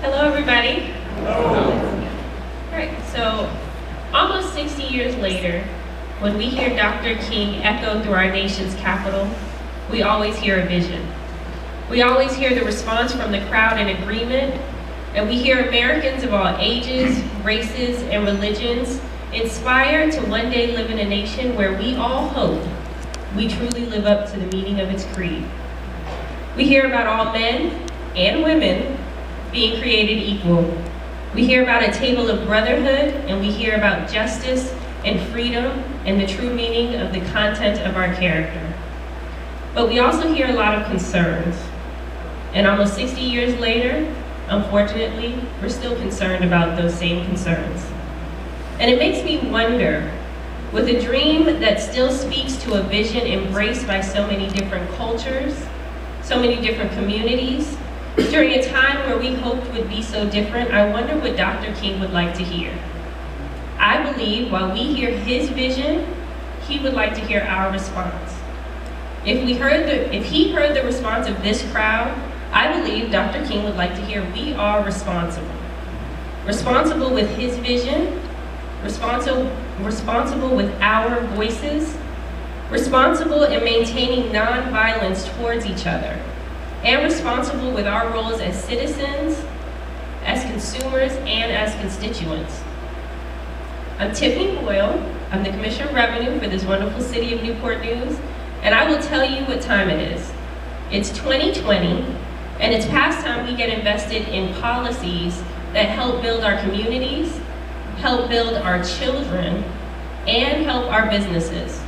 Hello, everybody. Hello. All right, so almost 60 years later, when we hear Dr. King echo through our nation's capital, we always hear a vision. We always hear the response from the crowd in agreement, and we hear Americans of all ages, races, and religions inspired to one day live in a nation where we all hope we truly live up to the meaning of its creed. We hear about all men and women being created equal. We hear about a table of brotherhood, and we hear about justice and freedom and the true meaning of the content of our character. But we also hear a lot of concerns. And almost 60 years later, unfortunately, we're still concerned about those same concerns. And it makes me wonder, with a dream that still speaks to a vision embraced by so many different cultures, so many different communities, during a time where we hoped would be so different, I wonder what Dr. King would like to hear. I believe while we hear his vision, he would like to hear our response. If he heard the response of this crowd, I believe Dr. King would like to hear we are responsible. Responsible with his vision, responsible with our voices, responsible in maintaining nonviolence towards each other, and responsible with our roles as citizens, as consumers, and as constituents. I'm Tiffany Boyle. I'm the Commissioner of Revenue for this wonderful city of Newport News, and I will tell you what time it is. It's 2020, and it's past time we get invested in policies that help build our communities, help build our children, and help our businesses.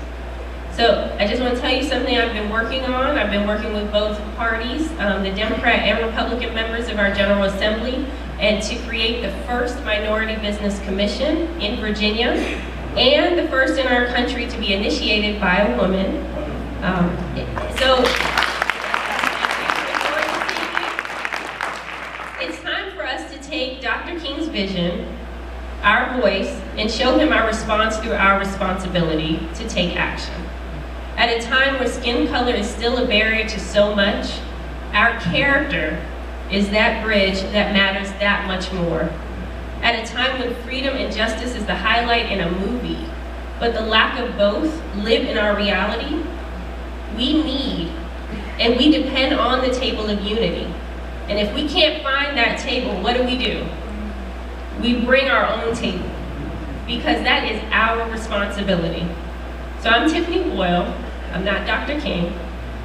So I just want to tell you something I've been working on. I've been working with both parties, the Democrat and Republican members of our General Assembly, and to create the first Minority Business Commission in Virginia, and the first in our country to be initiated by a woman. It's time for us to take Dr. King's vision, our voice, and show him our response through our responsibility to take action. At a time where skin color is still a barrier to so much, our character is that bridge that matters that much more. At a time when freedom and justice is the highlight in a movie, but the lack of both live in our reality, we need and we depend on the table of unity. And if we can't find that table, what do? We bring our own table, because that is our responsibility. So I'm Tiffany Boyle. I'm not Dr. King,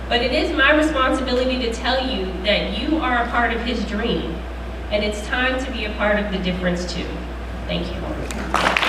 but it is my responsibility to tell you that you are a part of his dream, and it's time to be a part of the difference too. Thank you.